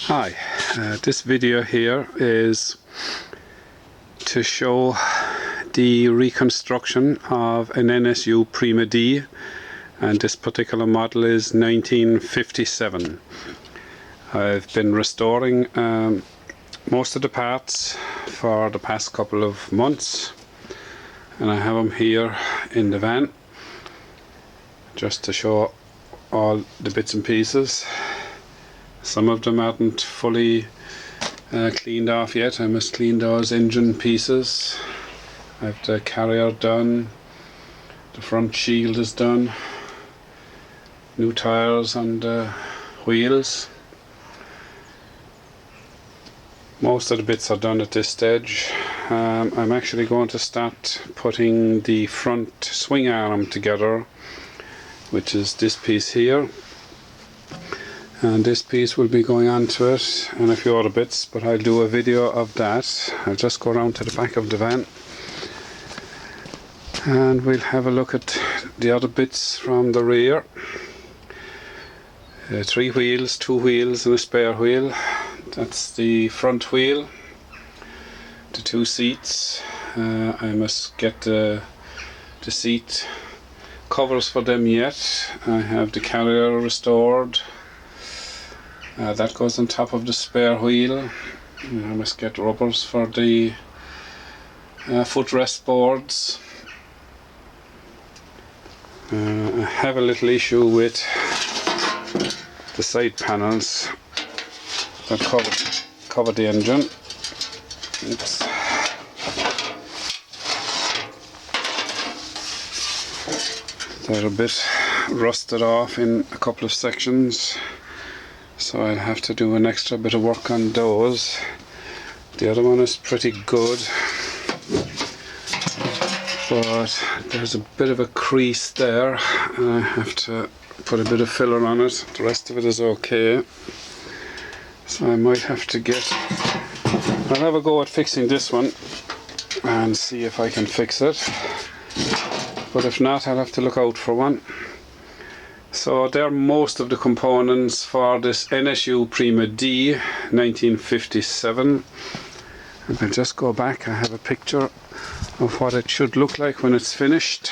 Hi, this video here is to show the reconstruction of an NSU PRIMA D, and this particular model is 1957. I've been restoring most of the parts for the past couple of months, and I have them here in the van just to show all the bits and pieces. Some of them aren't fully cleaned off yet. I must clean those engine pieces. I have the carrier done, the front shield is done, new tires on the wheels. Most of the bits are done at this stage. I'm actually going to start putting the front swing arm together, which is this piece here. And this piece will be going onto it and a few other bits, but I'll do a video of that. I'll just go around to the back of the van and we'll have a look at the other bits from the rear. 3 wheels, 2 wheels and a spare wheel. That's the front wheel. The 2 seats. I must get the seat covers for them yet. I have the carrier restored. That goes on top of the spare wheel. I must get rubbers for the footrest boards. I have a little issue with the side panels that cover the engine. Oops. They're a bit rusted off in a couple of sections, so I'll have to do an extra bit of work on those. The other one is pretty good, but there's a bit of a crease there and I have to put a bit of filler on it. The rest of it is okay, so I might have to I'll have a go at fixing this one and see if I can fix it, but if not, I'll have to look out for one. So they're most of the components for this NSU PRIMA D 1957. And I'll just go back. I have a picture of what it should look like when it's finished.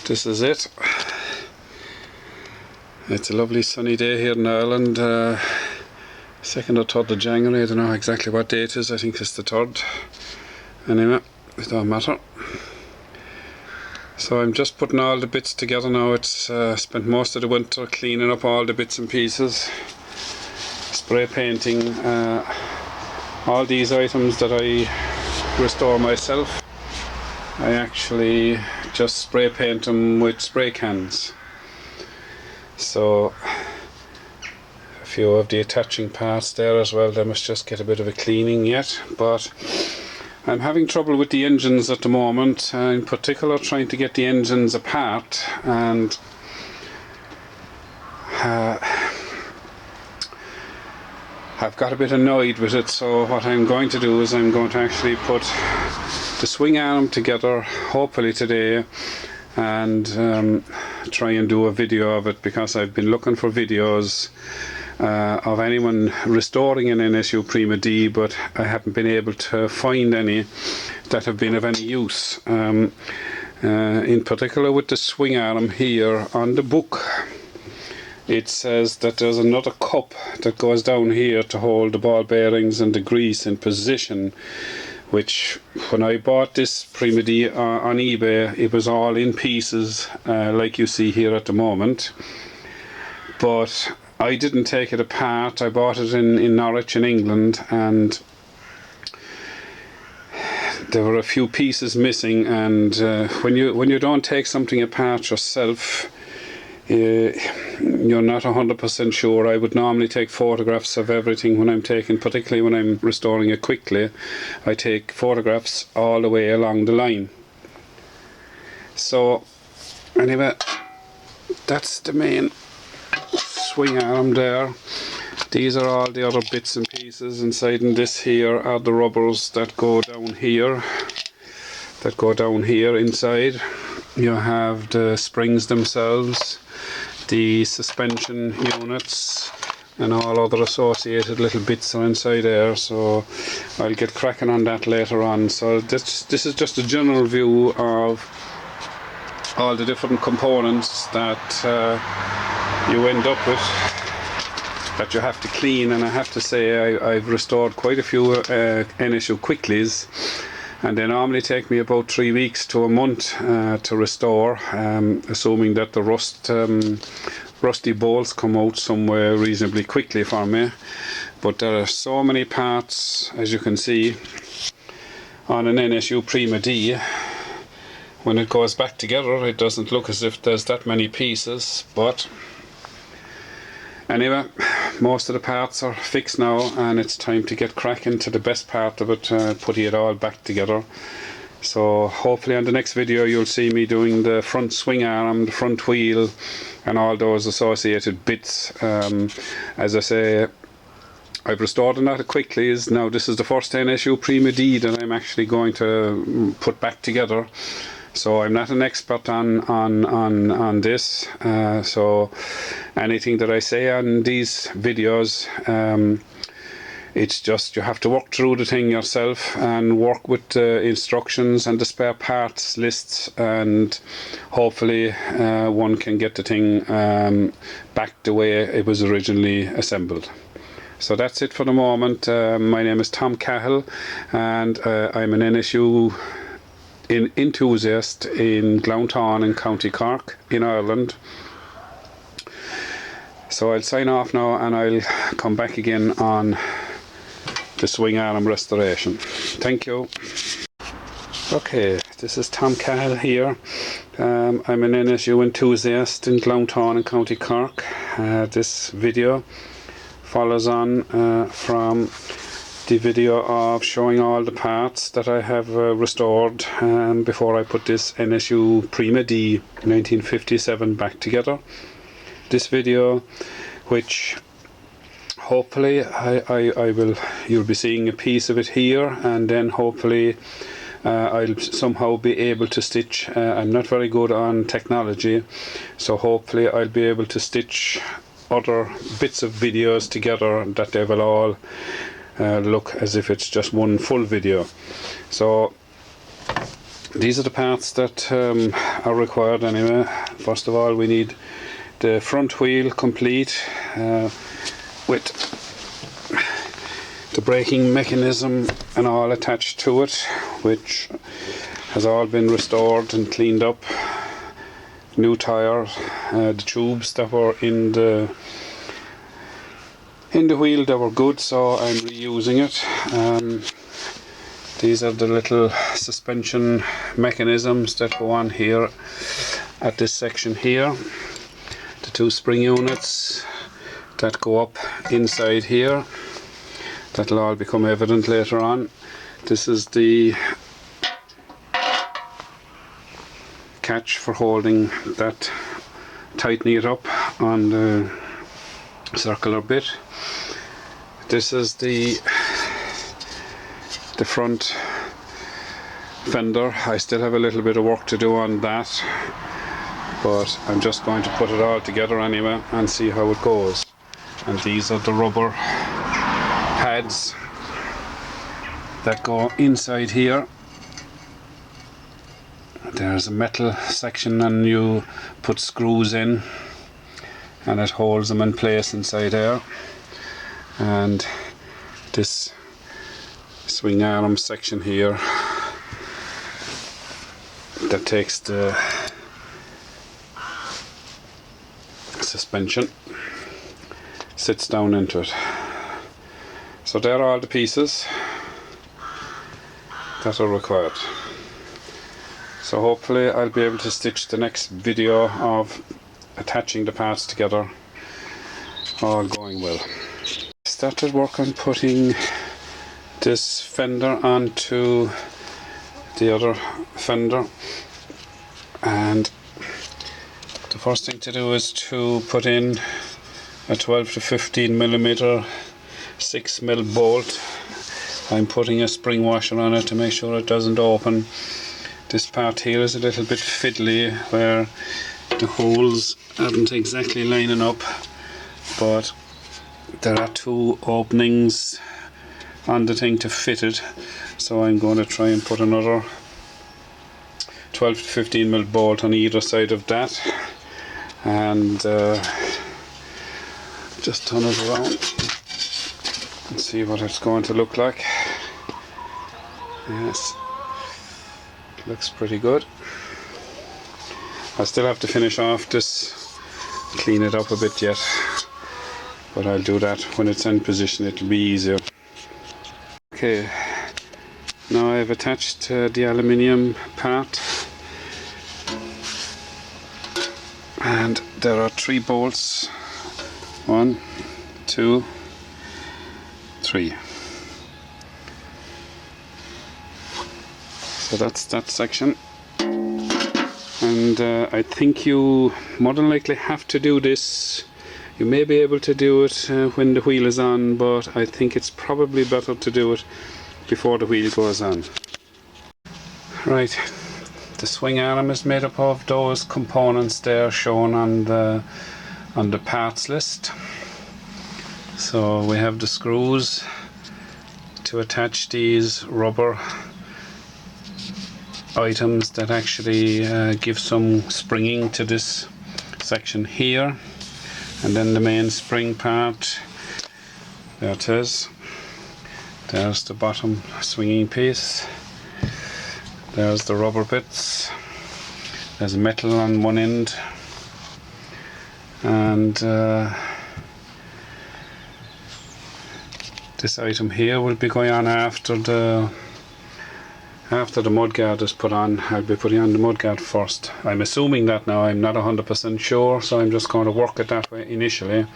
This is it. It's a lovely sunny day here in Ireland. 2nd or 3rd of January. I don't know exactly what day it is. I think it's the 3rd. Anyway, it don't matter. So I'm just putting all the bits together now. It's spent most of the winter cleaning up all the bits and pieces, spray painting all these items that I restore myself. I actually just spray paint them with spray cans. So a few of the attaching parts there as well, they must just get a bit of a cleaning yet, but I'm having trouble with the engines at the moment, in particular trying to get the engines apart, and I've got a bit annoyed with it. So what I'm going to do is I'm going to actually put the swing arm together hopefully today and try and do a video of it, because I've been looking for videos of anyone restoring an NSU PRIMA D, but I haven't been able to find any that have been of any use. In particular with the swing arm here on the book, it says that there's another cup that goes down here to hold the ball bearings and the grease in position, which when I bought this PRIMA D on eBay, it was all in pieces like you see here at the moment, but I didn't take it apart. I bought it in Norwich in England, and there were a few pieces missing, and when you don't take something apart yourself, you're not 100% sure. I would normally take photographs of everything when I'm taking, particularly when I'm restoring it quickly. I take photographs all the way along the line. So anyway, that's the main swing arm there. These are all the other bits and pieces inside, and this here are the rubbers that go down here, inside. You have the springs themselves, the suspension units, and all other associated little bits are inside there, so I'll get cracking on that later on. So this is just a general view of all the different components that you end up with, that you have to clean. And I have to say I've restored quite a few NSU Quicklies, and they normally take me about 3 weeks to a month to restore, assuming that the rusty bolts come out somewhere reasonably quickly for me. But there are so many parts, as you can see, on an NSU PRIMA D. When it goes back together, it doesn't look as if there's that many pieces, but anyway, most of the parts are fixed now, and it's time to get cracking to the best part of it, putting it all back together. So hopefully on the next video you'll see me doing the front swing arm, the front wheel, and all those associated bits. As I say, I've restored a lot of Quicklies. Now this is the first NSU PRIMA D that I'm actually going to put back together. So I'm not an expert on this, so anything that I say on these videos, it's just you have to work through the thing yourself and work with the instructions and the spare parts lists, and hopefully one can get the thing back the way it was originally assembled. So that's it for the moment. My name is Tom Cahill, and I'm an NSU enthusiast in Glounthaune in County Cork in Ireland. So I'll sign off now, and I'll come back again on the swing arm restoration. Thank you. Okay, this is Tom Cahill here. I'm an NSU enthusiast in Glounthaune in County Cork. This video follows on from the video of showing all the parts that I have restored before I put this NSU PRIMA D 1957 back together. This video, which hopefully you'll be seeing a piece of it here, and then hopefully I'll somehow be able to stitch. I'm not very good on technology, so hopefully I'll be able to stitch other bits of videos together that they will all look as if it's just one full video. So these are the parts that are required anyway. First of all, we need the front wheel complete with the braking mechanism and all attached to it, which has all been restored and cleaned up. New tires, the tubes that were in the wheel, they were good, so I'm reusing it. These are the little suspension mechanisms that go on here at this section here. The two spring units that go up inside here. That'll all become evident later on. This is the catch for holding that, tightening it up on the circular bit. This is the front fender. I still have a little bit of work to do on that, but I'm just going to put it all together anyway and see how it goes. And these are the rubber pads that go inside here. There's a metal section, and you put screws in and it holds them in place inside there. And this swing arm section here that takes the suspension, sits down into it. So there are all the pieces that are required. So hopefully I'll be able to stitch the next video of attaching the parts together, all going well. Started work on putting this fender onto the other fender, and the first thing to do is to put in a 12 to 15 millimeter 6mm bolt. I'm putting a spring washer on it to make sure it doesn't open. This part here is a little bit fiddly, where the holes aren't exactly lining up, but there are two openings on the thing to fit it, so I'm going to try and put another 12 to 15 mil bolt on either side of that, and just turn it around and see what it's going to look like. Yes, looks pretty good. I still have to finish off this, clean it up a bit yet, but I'll do that when it's in position. It'll be easier. Okay, now I've attached the aluminium part, and there are 3 bolts. 1, 2, 3. So that's that section. And I think you more than likely have to do this. You may be able to do it when the wheel is on, but I think it's probably better to do it before the wheel goes on. Right, the swing arm is made up of those components there shown on the parts list. So we have the screws to attach these rubber items that actually give some springing to this section here, and then the main spring part, there it is. There's the bottom swinging piece, there's the rubber bits, there's metal on one end, and this item here will be going on after the mudguard is put on. I'll be putting on the mudguard first. I'm assuming that now, I'm not 100% sure, so I'm just going to work it that way initially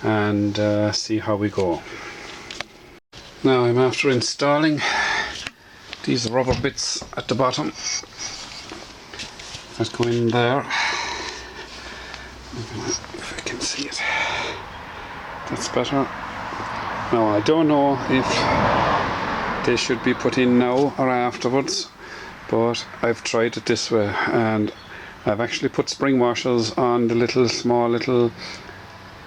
and see how we go. Now I'm after installing these rubber bits at the bottom that go in there. If I can see it, that's better. Now I don't know if they should be put in now or afterwards, but I've tried it this way, and I've actually put spring washers on the small little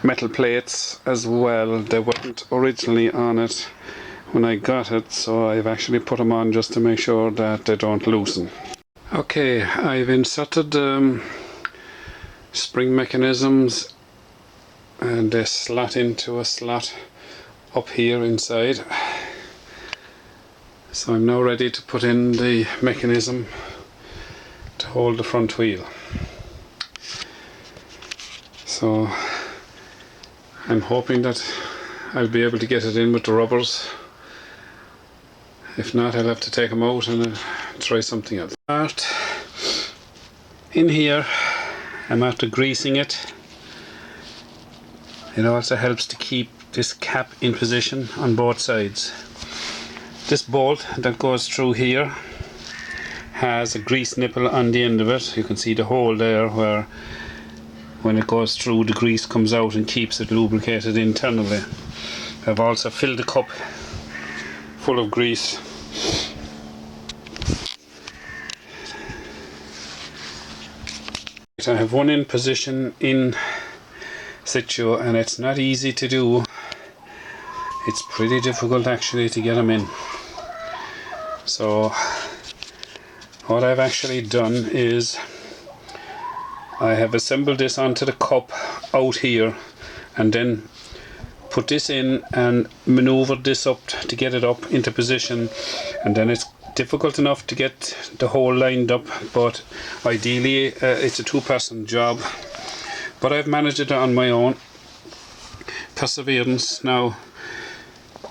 metal plates as well. They weren't originally on it when I got it, so I've actually put them on just to make sure that they don't loosen. Okay, I've inserted spring mechanisms, and they slot into a slot up here inside. So I'm now ready to put in the mechanism to hold the front wheel. So I'm hoping that I'll be able to get it in with the rubbers. If not, I'll have to take them out and try something else. In here, I'm after greasing it. It also helps to keep this cap in position on both sides. This bolt that goes through here has a grease nipple on the end of it. You can see the hole there where when it goes through, the grease comes out and keeps it lubricated internally. I've also filled the cup full of grease. I have one in position in situ, and it's not easy to do. It's pretty difficult actually to get them in. So what I've actually done is I have assembled this onto the cup out here, and then put this in and maneuvered this up to get it up into position, and then it's difficult enough to get the hole lined up, but ideally it's a two-person job, but I've managed it on my own. Perseverance. Now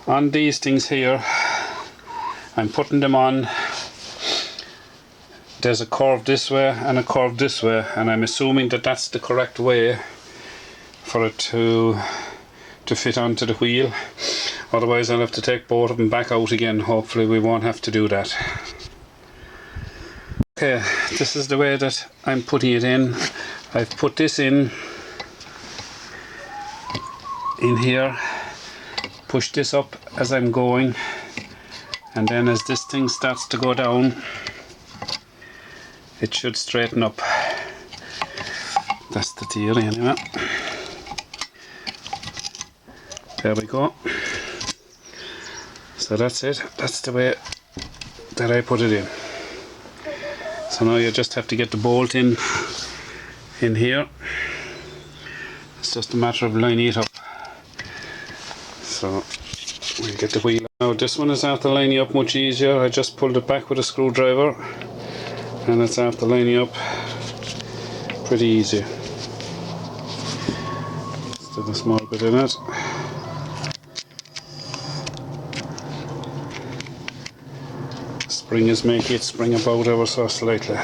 on these things here, I'm putting them on. There's a curve this way and a curve this way, and I'm assuming that that's the correct way for it to fit onto the wheel. Otherwise I'll have to take both of them back out again. Hopefully we won't have to do that. Okay, this is the way that I'm putting it in. I've put this in here, push this up as I'm going, and then as this thing starts to go down, it should straighten up. That's the theory anyway. There we go. So that's it. That's the way that I put it in. So now you just have to get the bolt in here. It's just a matter of lining it up. So we'll get the wheel. Now this one is after lining up much easier. I just pulled it back with a screwdriver and it's after lining up pretty easy. Still a small bit in it. Spring is making it spring about ever so slightly.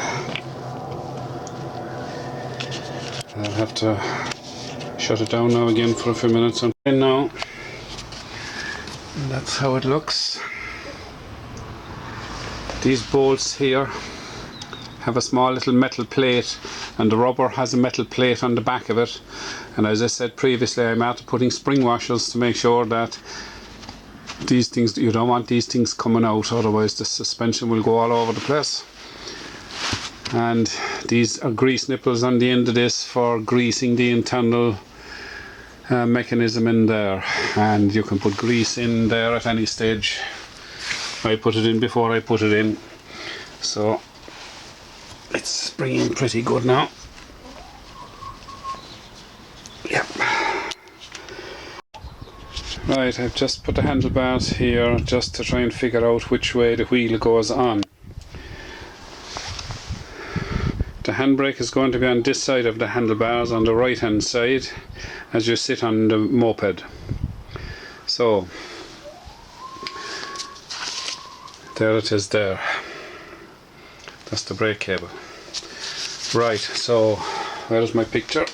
I'll have to shut it down now again for a few minutes and now. And that's how it looks. These bolts here have a small little metal plate and the rubber has a metal plate on the back of it, and as I said previously, I'm after putting spring washers to make sure that these things, you don't want these things coming out, otherwise the suspension will go all over the place. And these are grease nipples on the end of this for greasing the internal mechanism in there, and you can put grease in there at any stage. I put it in before I put it in, so it's springing pretty good now. Yep. Right, I've just put the handlebars here just to try and figure out which way the wheel goes on. The handbrake is going to be on this side of the handlebars, on the right hand side, as you sit on the moped. So there it is there. That's the brake cable. Right, so where's my picture?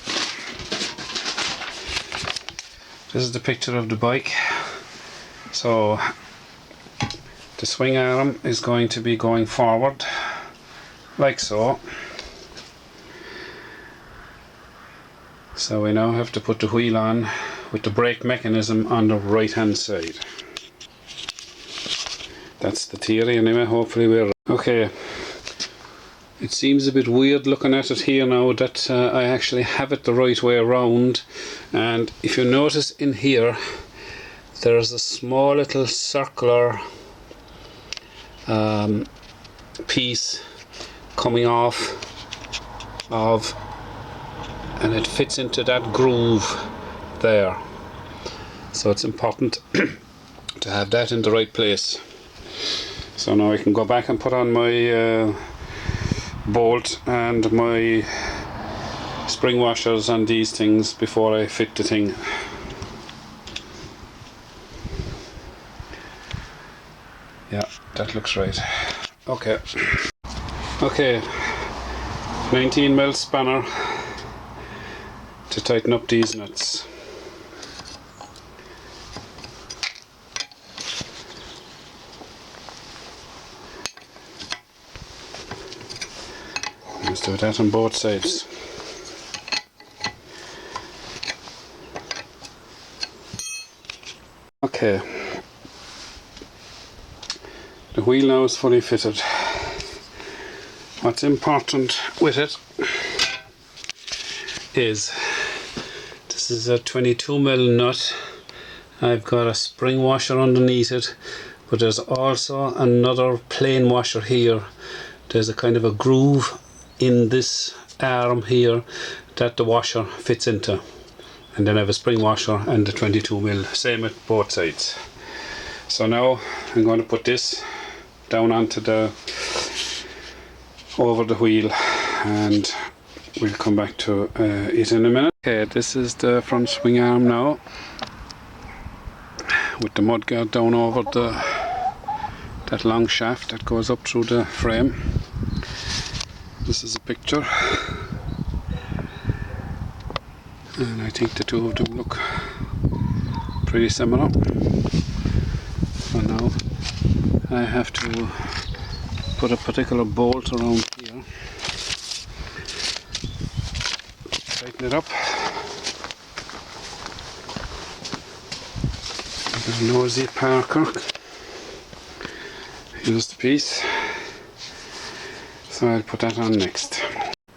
This is the picture of the bike. So the swing arm is going to be going forward like so. So we now have to put the wheel on with the brake mechanism on the right hand side. That's the theory anyway, hopefully we're okay. It seems a bit weird looking at it here now that I actually have it the right way around, and if you notice in here there's a small little circular piece coming off of, and it fits into that groove there, so it's important to have that in the right place. So now I can go back and put on my bolt and my spring washers and these things before I fit the thing. Yeah, that looks right. Okay. Okay, 19mm spanner to tighten up these nuts. Let's do that on both sides. Okay, the wheel now is fully fitted. What's important with it is this is a 22mm nut. I've got a spring washer underneath it, but there's also another plain washer here. There's a kind of a groove in this arm here that the washer fits into, and then I have a spring washer and the 22mm, same at both sides. So now I'm going to put this down onto the over the wheel and we'll come back to it in a minute. Okay, this is the front swing arm now with the mudguard down over that long shaft that goes up through the frame. This is a picture, and I think the two of them look pretty similar. So now I have to put a particular bolt around here, tighten it up. There's a nosy Parker. Here's the piece. So I'll put that on next.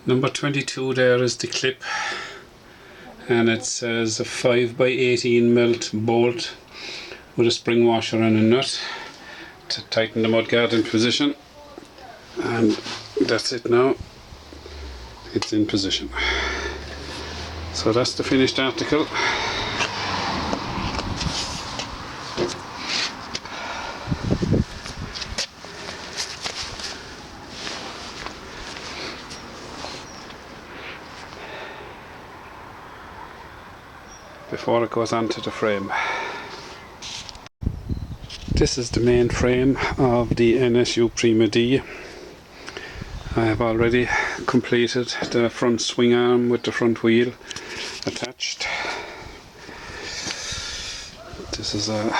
Number 22 there is the clip, and it says a 5x18 bolt with a spring washer and a nut to tighten the mudguard in position, and that's it now, it's in position. So that's the finished article. Before it goes onto the frame. This is the main frame of the NSU PRIMA D. I have already completed the front swing arm with the front wheel attached. This is a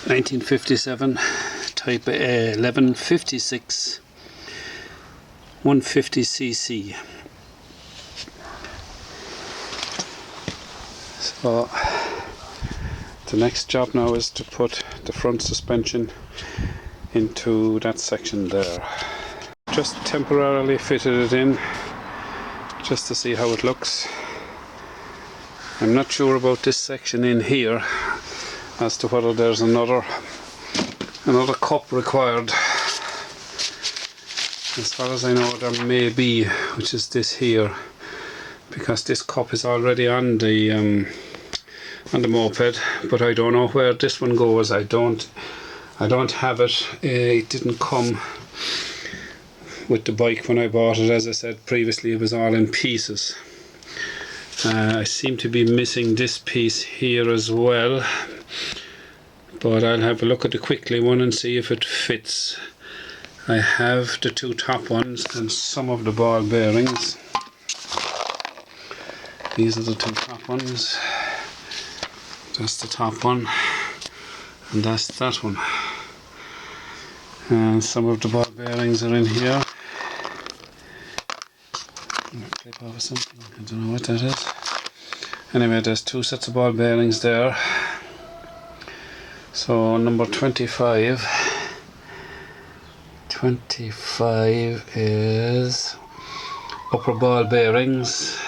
1957 Type 1156 150cc. So the next job now is to put the front suspension into that section there. Just temporarily fitted it in just to see how it looks. I'm not sure about this section in here as to whether there's another cup required. As far as I know, there may be, which is this here, because this cup is already on the moped, but I don't know where this one goes. I don't have it. It didn't come with the bike when I bought it. As I said previously, it was all in pieces. I seem to be missing this piece here as well, but I'll have a look at the quickly one and see if it fits. I have the two top ones and some of the ball bearings. These are the two top ones. That's the top one, and that's that one. And some of the ball bearings are in here. Clip over something, I don't know what that is. Anyway, there's two sets of ball bearings there. So number 25 is upper ball bearings,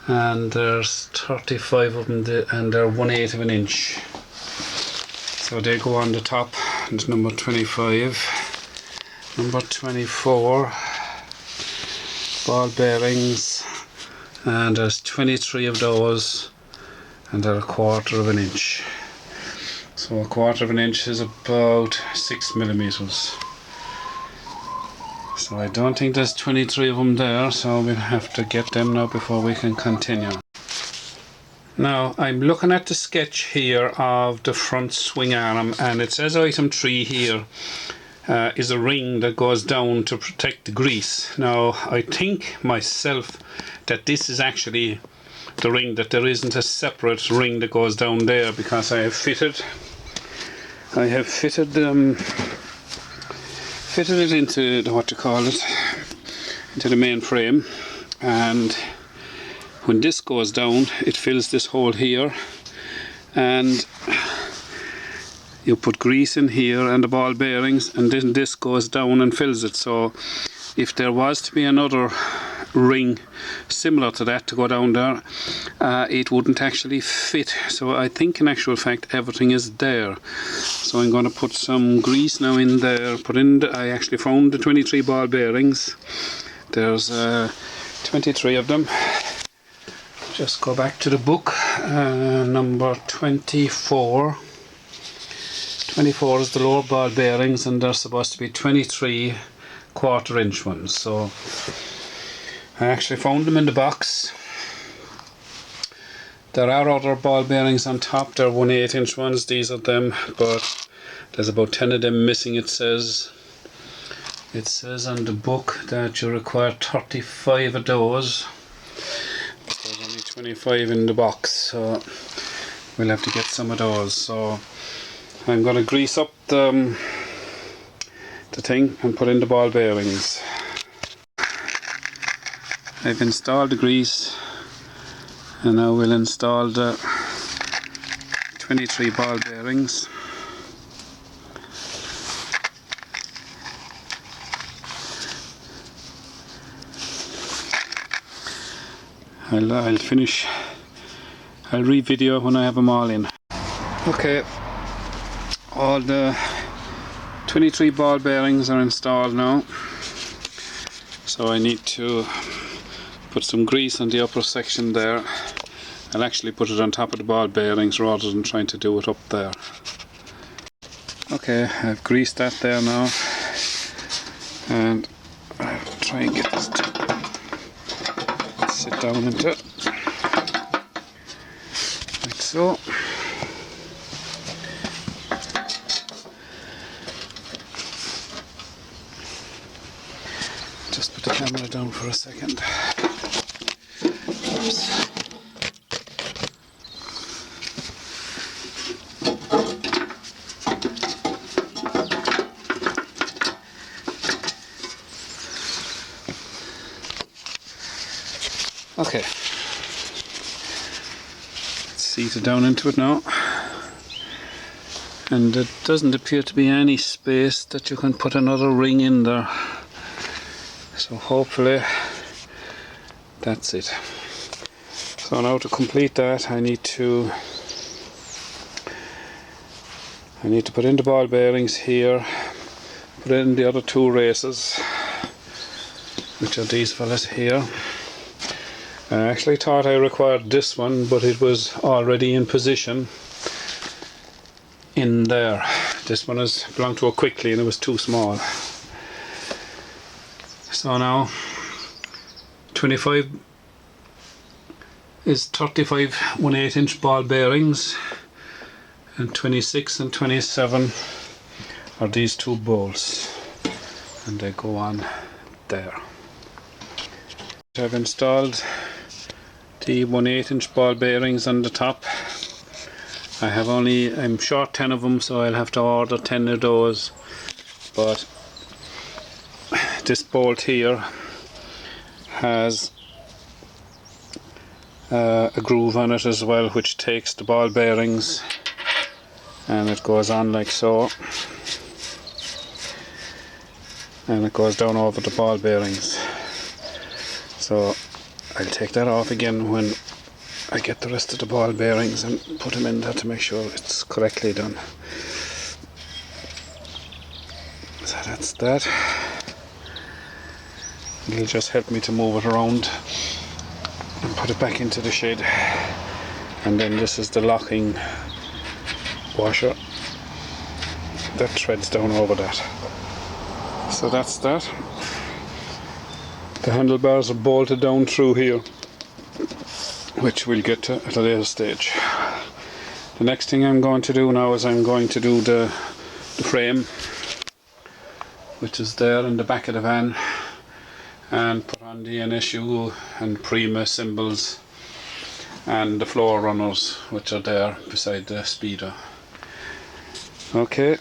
and there's 35 of them, and they're 1/8 of an inch. So they go on the top, and number 25. Number 24, ball bearings, and there's 23 of those, and they're 1/4 of an inch. So 1/4 of an inch is about 6 millimeters. So I don't think there's 23 of them there, so we'll have to get them now before we can continue. Now I'm looking at the sketch here of the front swing arm, and it says item 3 here is a ring that goes down to protect the grease. Now I think myself that this is actually the ring, that there isn't a separate ring that goes down there, because I have fitted it into the, what you call it, into the main frame, and when this goes down it fills this hole here, and you put grease in here and the ball bearings, and then this goes down and fills it. So if there was to be another ring similar to that to go down there, it wouldn't actually fit. So I think in actual fact everything is there. So I'm going to put some grease now in there. I actually found the 23 ball bearings. There's 23 of them. Just go back to the book. Number 24. 24 is the lower ball bearings, and they're supposed to be 23 1/4 inch ones. So I actually found them in the box. There are other ball bearings on top. They're 1/8 inch ones. These are them, but there's about 10 of them missing. It says on the book that you require 35 of those, but there's only 25 in the box, so we'll have to get some of those. So I'm going to grease up the thing and put in the ball bearings. I've installed the grease, and now we'll install the 23 ball bearings. I'll finish, I'll re-video when I have them all in. Okay, all the 23 ball bearings are installed now, so I need to put some grease on the upper section there. I'll actually put it on top of the ball bearings rather than trying to do it up there. Okay, I've greased that there now, and I'll try and get this to sit down into it, like so. Just put the camera down for a second. Oops. Okay, it's seated down into it now, and it doesn't appear to be any space that you can put another ring in there, so hopefully that's it. So now to complete that, I need to put in the ball bearings here, put in the other two races, which are these fellas here. I actually thought I required this one, but it was already in position in there. This one belonged to a Quickly and it was too small. So now 25 is 35 1/8 inch ball bearings, and 26 and 27 are these two bolts, and they go on there. I've installed the 1/8 inch ball bearings on the top. I'm short 10 of them, so I'll have to order 10 of those, but this bolt here has a groove on it as well, which takes the ball bearings and it goes on like so, and it goes down over the ball bearings. So I'll take that off again when I get the rest of the ball bearings and put them in there to make sure it's correctly done. So that's that. It'll just help me to move it around and put it back into the shed. And then this is the locking washer that threads down over that. So that's that. The handlebars are bolted down through here, which we'll get to at a later stage. The next thing I'm going to do now is I'm going to do the frame, which is there in the back of the van, and put on the NSU and PRIMA symbols and the floor runners, which are there beside the speedo. Okay,